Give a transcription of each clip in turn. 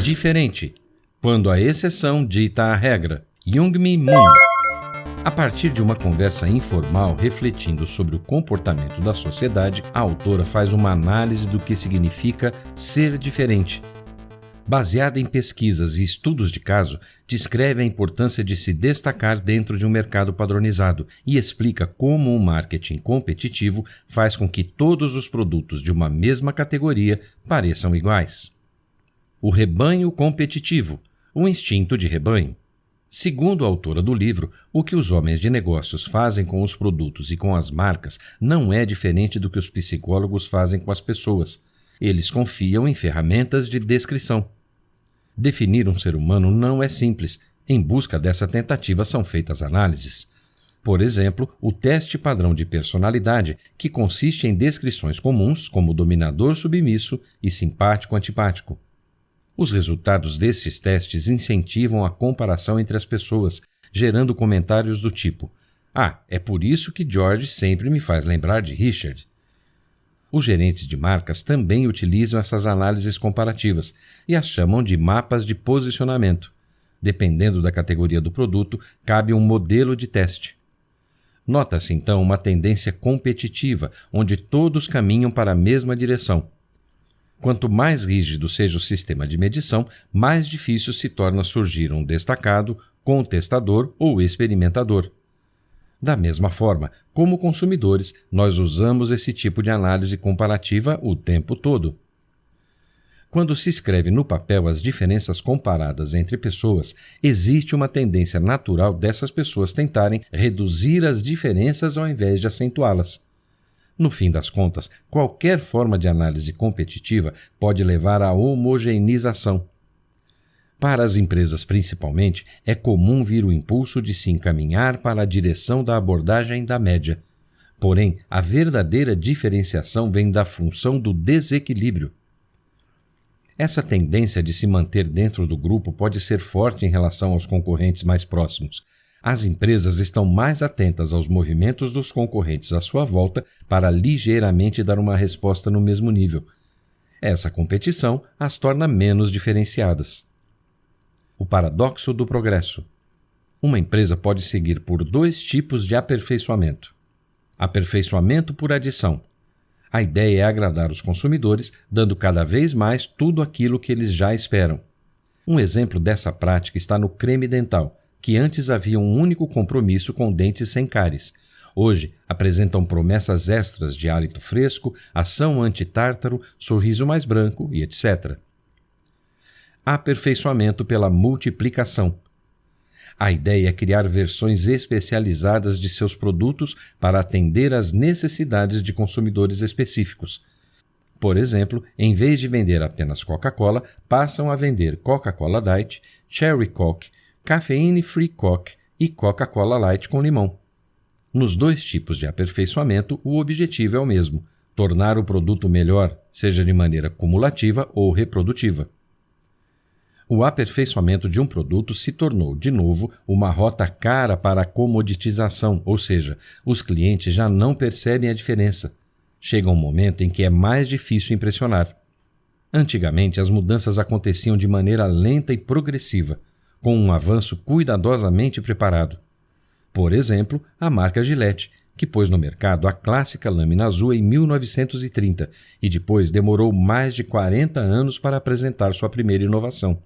Diferente, quando a exceção dita a regra. Youngmi Moon. A partir de uma conversa informal refletindo sobre o comportamento da sociedade, a autora faz uma análise do que significa ser diferente. Baseada em pesquisas e estudos de caso, descreve a importância de se destacar dentro de um mercado padronizado e explica como o marketing competitivo faz com que todos os produtos de uma mesma categoria pareçam iguais. O rebanho competitivo, o instinto de rebanho. Segundo a autora do livro, o que os homens de negócios fazem com os produtos e com as marcas não é diferente do que os psicólogos fazem com as pessoas. Eles confiam em ferramentas de descrição. Definir um ser humano não é simples. Em busca dessa tentativa são feitas análises. Por exemplo, o teste padrão de personalidade, que consiste em descrições comuns como dominador-submisso e simpático-antipático. Os resultados desses testes incentivam a comparação entre as pessoas, gerando comentários do tipo: "Ah, é por isso que George sempre me faz lembrar de Richard." Os gerentes de marcas também utilizam essas análises comparativas e as chamam de mapas de posicionamento. Dependendo da categoria do produto, cabe um modelo de teste. Nota-se então uma tendência competitiva, onde todos caminham para a mesma direção. Quanto mais rígido seja o sistema de medição, mais difícil se torna surgir um destacado, contestador ou experimentador. Da mesma forma, como consumidores, nós usamos esse tipo de análise comparativa o tempo todo. Quando se escreve no papel as diferenças comparadas entre pessoas, existe uma tendência natural dessas pessoas tentarem reduzir as diferenças ao invés de acentuá-las. No fim das contas, qualquer forma de análise competitiva pode levar à homogeneização. Para as empresas principalmente, é comum vir o impulso de se encaminhar para a direção da abordagem da média. Porém, a verdadeira diferenciação vem da função do desequilíbrio. Essa tendência de se manter dentro do grupo pode ser forte em relação aos concorrentes mais próximos. As empresas estão mais atentas aos movimentos dos concorrentes à sua volta para ligeiramente dar uma resposta no mesmo nível. Essa competição as torna menos diferenciadas. O paradoxo do progresso. Uma empresa pode seguir por dois tipos de aperfeiçoamento. Aperfeiçoamento por adição. A ideia é agradar os consumidores, dando cada vez mais tudo aquilo que eles já esperam. Um exemplo dessa prática está no creme dental, que antes havia um único compromisso com dentes sem cáries. Hoje, apresentam promessas extras de hálito fresco, ação anti-tártaro, sorriso mais branco e etc. Aperfeiçoamento pela multiplicação. A ideia é criar versões especializadas de seus produtos para atender às necessidades de consumidores específicos. Por exemplo, em vez de vender apenas Coca-Cola, passam a vender Coca-Cola Diet, Cherry Coke, Caffeine Free Coke e Coca-Cola Light com limão. Nos dois tipos de aperfeiçoamento, o objetivo é o mesmo: tornar o produto melhor, seja de maneira cumulativa ou reprodutiva. O aperfeiçoamento de um produto se tornou, de novo, uma rota cara para a comoditização, ou seja, os clientes já não percebem a diferença. Chega um momento em que é mais difícil impressionar. Antigamente, as mudanças aconteciam de maneira lenta e progressiva, com um avanço cuidadosamente preparado. Por exemplo, a marca Gillette, que pôs no mercado a clássica lâmina azul em 1930 e depois demorou mais de 40 anos para apresentar sua primeira inovação.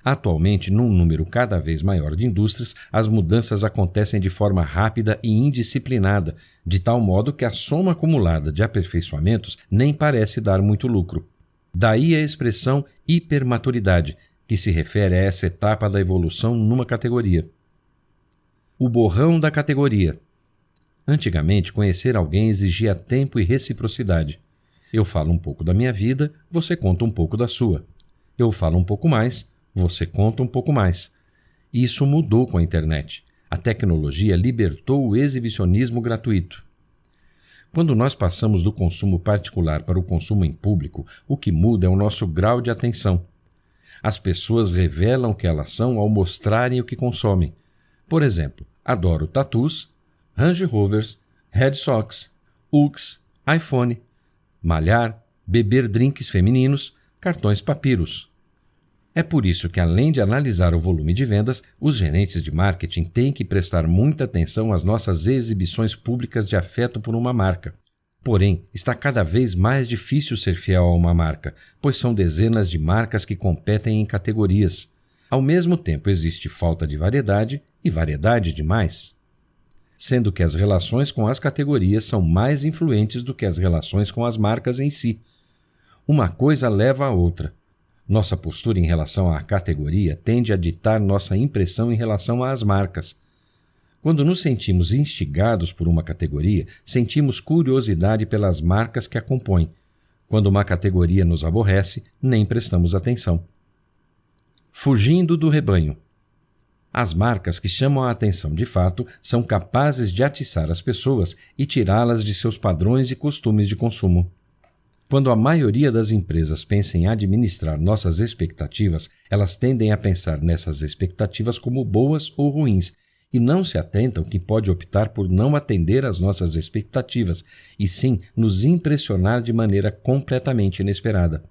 Atualmente, num número cada vez maior de indústrias, as mudanças acontecem de forma rápida e indisciplinada, de tal modo que a soma acumulada de aperfeiçoamentos nem parece dar muito lucro. Daí a expressão hipermaturidade, que se refere a essa etapa da evolução numa categoria. O borrão da categoria. Antigamente, conhecer alguém exigia tempo e reciprocidade. Eu falo um pouco da minha vida, você conta um pouco da sua. Eu falo um pouco mais, você conta um pouco mais. Isso mudou com a internet. A tecnologia libertou o exibicionismo gratuito. Quando nós passamos do consumo particular para o consumo em público, o que muda é o nosso grau de atenção. As pessoas revelam o que elas são ao mostrarem o que consomem. Por exemplo, adoro tatus, Range Rovers, Red Sox, Ux, iPhone, malhar, beber drinks femininos, cartões papiros. É por isso que, além de analisar o volume de vendas, os gerentes de marketing têm que prestar muita atenção às nossas exibições públicas de afeto por uma marca. Porém, está cada vez mais difícil ser fiel a uma marca, pois são dezenas de marcas que competem em categorias. Ao mesmo tempo, existe falta de variedade e variedade demais, sendo que as relações com as categorias são mais influentes do que as relações com as marcas em si. Uma coisa leva a outra. Nossa postura em relação à categoria tende a ditar nossa impressão em relação às marcas. Quando nos sentimos instigados por uma categoria, sentimos curiosidade pelas marcas que a compõem. Quando uma categoria nos aborrece, nem prestamos atenção. Fugindo do rebanho. As marcas que chamam a atenção de fato são capazes de atiçar as pessoas e tirá-las de seus padrões e costumes de consumo. Quando a maioria das empresas pensa em administrar nossas expectativas, elas tendem a pensar nessas expectativas como boas ou ruins, e não se atentam que pode optar por não atender às nossas expectativas, e sim nos impressionar de maneira completamente inesperada.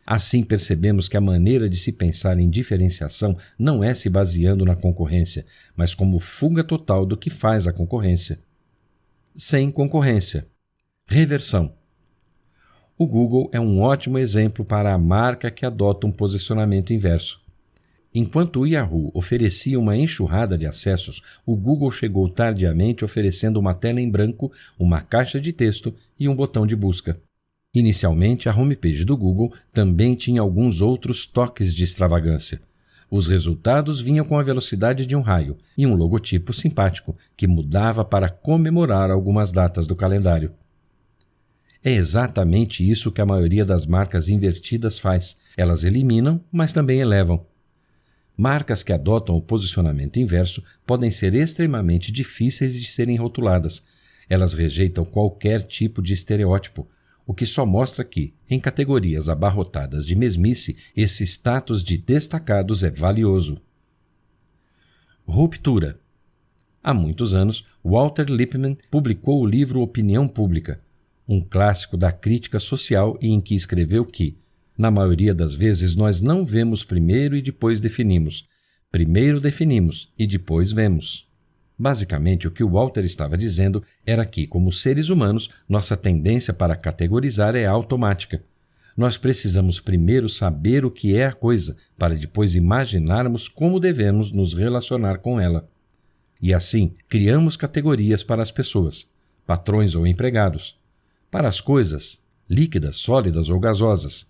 Assim percebemos que a maneira de se pensar em diferenciação não é se baseando na concorrência, mas como fuga total do que faz a concorrência. Sem concorrência. Reversão. O Google é um ótimo exemplo para a marca que adota um posicionamento inverso. Enquanto o Yahoo oferecia uma enxurrada de acessos, o Google chegou tardiamente oferecendo uma tela em branco, uma caixa de texto e um botão de busca. Inicialmente, a homepage do Google também tinha alguns outros toques de extravagância. Os resultados vinham com a velocidade de um raio e um logotipo simpático que mudava para comemorar algumas datas do calendário. É exatamente isso que a maioria das marcas invertidas faz. Elas eliminam, mas também elevam. Marcas que adotam o posicionamento inverso podem ser extremamente difíceis de serem rotuladas. Elas rejeitam qualquer tipo de estereótipo, o que só mostra que, em categorias abarrotadas de mesmice, esse status de destacados é valioso. Ruptura. Há muitos anos, Walter Lippmann publicou o livro Opinião Pública, um clássico da crítica social e em que escreveu que, na maioria das vezes, nós não vemos primeiro e depois definimos. Primeiro definimos e depois vemos. Basicamente, o que o Walter estava dizendo era que, como seres humanos, nossa tendência para categorizar é automática. Nós precisamos primeiro saber o que é a coisa, para depois imaginarmos como devemos nos relacionar com ela. E assim, criamos categorias para as pessoas, patrões ou empregados. Para as coisas, líquidas, sólidas ou gasosas.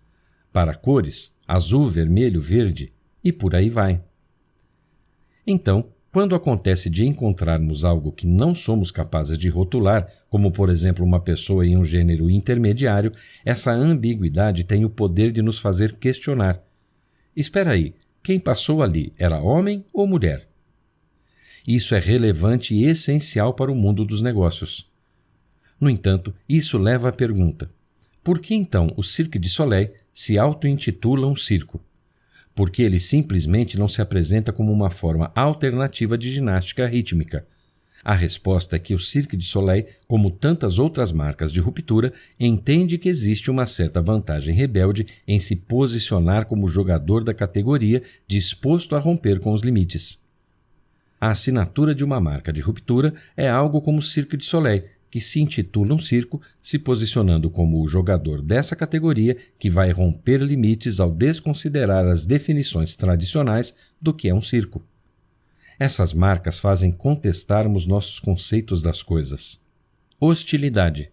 Para cores, azul, vermelho, verde, e por aí vai. Então, quando acontece de encontrarmos algo que não somos capazes de rotular, como por exemplo uma pessoa em um gênero intermediário, essa ambiguidade tem o poder de nos fazer questionar. Espera aí, quem passou ali era homem ou mulher? Isso é relevante e essencial para o mundo dos negócios. No entanto, isso leva à pergunta: por que então o Cirque du Soleil se auto-intitula um circo? Por que ele simplesmente não se apresenta como uma forma alternativa de ginástica rítmica? A resposta é que o Cirque du Soleil, como tantas outras marcas de ruptura, entende que existe uma certa vantagem rebelde em se posicionar como jogador da categoria disposto a romper com os limites. A assinatura de uma marca de ruptura é algo como o Cirque du Soleil, que se intitula um circo, se posicionando como o jogador dessa categoria que vai romper limites ao desconsiderar as definições tradicionais do que é um circo. Essas marcas fazem contestarmos nossos conceitos das coisas. Hostilidade.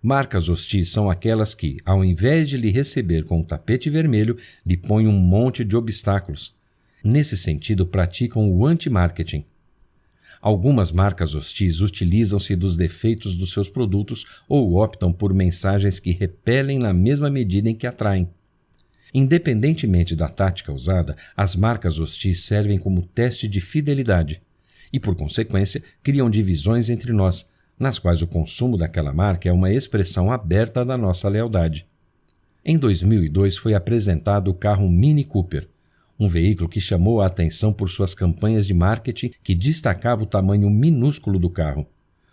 Marcas hostis são aquelas que, ao invés de lhe receber com um tapete vermelho, lhe põem um monte de obstáculos. Nesse sentido, praticam o anti-marketing. Algumas marcas hostis utilizam-se dos defeitos dos seus produtos ou optam por mensagens que repelem na mesma medida em que atraem. Independentemente da tática usada, as marcas hostis servem como teste de fidelidade e, por consequência, criam divisões entre nós, nas quais o consumo daquela marca é uma expressão aberta da nossa lealdade. Em 2002 foi apresentado o carro Mini Cooper, um veículo que chamou a atenção por suas campanhas de marketing que destacava o tamanho minúsculo do carro.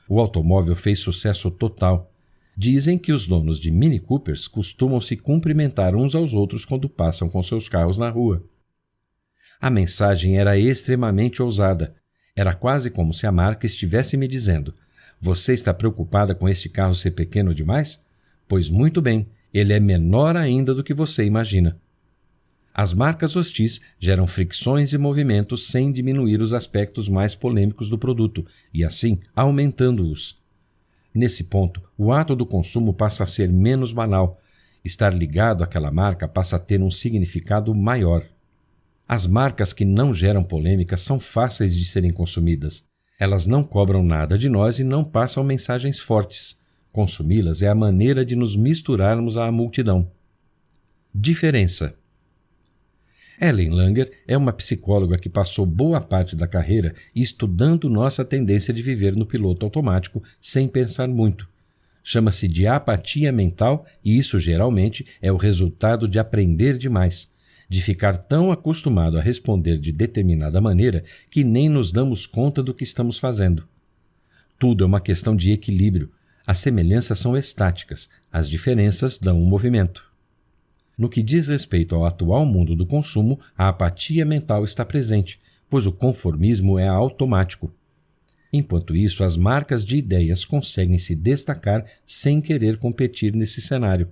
O automóvel fez sucesso total. Dizem que os donos de Mini Coopers costumam se cumprimentar uns aos outros quando passam com seus carros na rua. A mensagem era extremamente ousada. Era quase como se a marca estivesse me dizendo: você está preocupada com este carro ser pequeno demais? Pois muito bem, ele é menor ainda do que você imagina. As marcas hostis geram fricções e movimentos sem diminuir os aspectos mais polêmicos do produto e, assim, aumentando-os. Nesse ponto, o ato do consumo passa a ser menos banal. Estar ligado àquela marca passa a ter um significado maior. As marcas que não geram polêmica são fáceis de serem consumidas. Elas não cobram nada de nós e não passam mensagens fortes. Consumi-las é a maneira de nos misturarmos à multidão. Diferença. Ellen Langer é uma psicóloga que passou boa parte da carreira estudando nossa tendência de viver no piloto automático sem pensar muito. Chama-se de apatia mental e isso geralmente é o resultado de aprender demais, de ficar tão acostumado a responder de determinada maneira que nem nos damos conta do que estamos fazendo. Tudo é uma questão de equilíbrio. As semelhanças são estáticas, as diferenças dão um movimento. No que diz respeito ao atual mundo do consumo, a apatia mental está presente, pois o conformismo é automático. Enquanto isso, as marcas de ideias conseguem se destacar sem querer competir nesse cenário.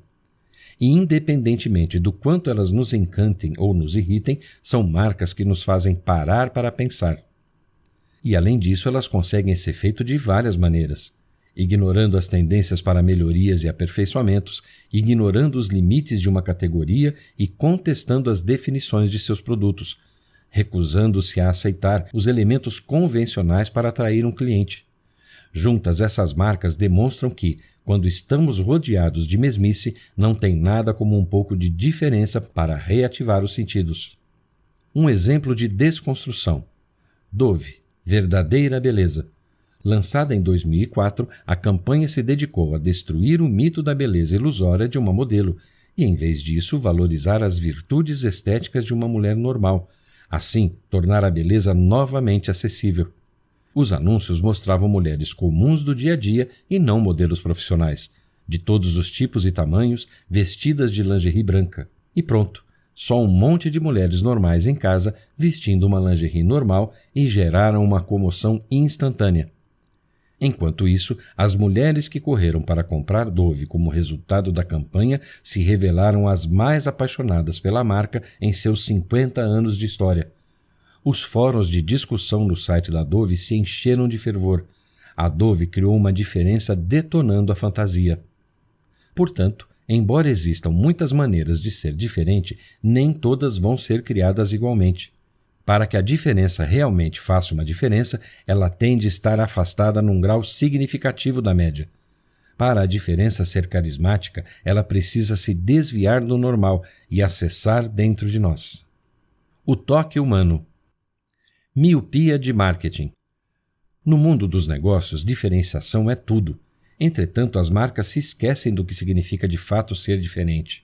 E independentemente do quanto elas nos encantem ou nos irritem, são marcas que nos fazem parar para pensar. E além disso, elas conseguem esse efeito de várias maneiras. Ignorando as tendências para melhorias e aperfeiçoamentos, ignorando os limites de uma categoria e contestando as definições de seus produtos, recusando-se a aceitar os elementos convencionais para atrair um cliente. Juntas, essas marcas demonstram que, quando estamos rodeados de mesmice, não tem nada como um pouco de diferença para reativar os sentidos. Um exemplo de desconstrução. Dove, verdadeira beleza. Lançada em 2004, a campanha se dedicou a destruir o mito da beleza ilusória de uma modelo e, em vez disso, valorizar as virtudes estéticas de uma mulher normal, assim tornar a beleza novamente acessível. Os anúncios mostravam mulheres comuns do dia a dia e não modelos profissionais, de todos os tipos e tamanhos, vestidas de lingerie branca. E pronto, só um monte de mulheres normais em casa vestindo uma lingerie normal e geraram uma comoção instantânea. Enquanto isso, as mulheres que correram para comprar Dove como resultado da campanha se revelaram as mais apaixonadas pela marca em seus 50 anos de história. Os fóruns de discussão no site da Dove se encheram de fervor. A Dove criou uma diferença detonando a fantasia. Portanto, embora existam muitas maneiras de ser diferente, nem todas vão ser criadas igualmente. Para que a diferença realmente faça uma diferença, ela tem de estar afastada num grau significativo da média. Para a diferença ser carismática, ela precisa se desviar do normal e acessar dentro de nós. O toque humano. Miopia de marketing. No mundo dos negócios, diferenciação é tudo. Entretanto, as marcas se esquecem do que significa de fato ser diferente.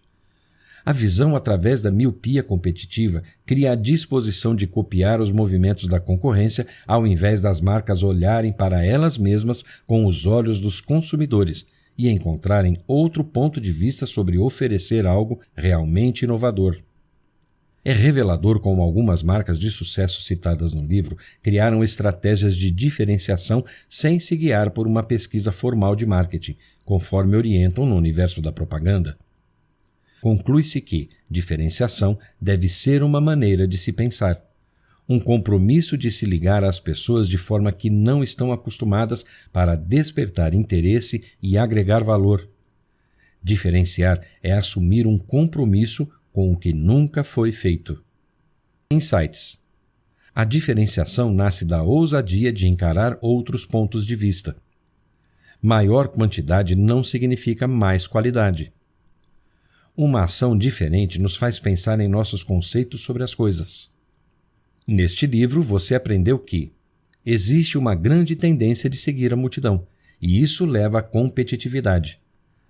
A visão através da miopia competitiva cria a disposição de copiar os movimentos da concorrência ao invés das marcas olharem para elas mesmas com os olhos dos consumidores e encontrarem outro ponto de vista sobre oferecer algo realmente inovador. É revelador como algumas marcas de sucesso citadas no livro criaram estratégias de diferenciação sem se guiar por uma pesquisa formal de marketing, conforme orientam no universo da propaganda. Conclui-se que diferenciação deve ser uma maneira de se pensar, um compromisso de se ligar às pessoas de forma que não estão acostumadas para despertar interesse e agregar valor. Diferenciar é assumir um compromisso com o que nunca foi feito. Insights. A diferenciação nasce da ousadia de encarar outros pontos de vista. Maior quantidade não significa mais qualidade. Uma ação diferente nos faz pensar em nossos conceitos sobre as coisas. Neste livro, você aprendeu que existe uma grande tendência de seguir a multidão, e isso leva à competitividade.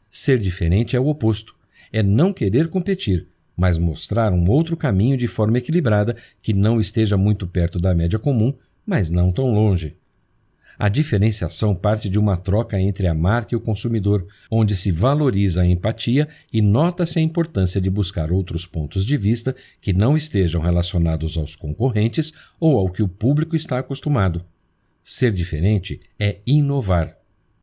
Ser diferente é o oposto, é não querer competir, mas mostrar um outro caminho de forma equilibrada que não esteja muito perto da média comum, mas não tão longe. A diferenciação parte de uma troca entre a marca e o consumidor, onde se valoriza a empatia e nota-se a importância de buscar outros pontos de vista que não estejam relacionados aos concorrentes ou ao que o público está acostumado. Ser diferente é inovar.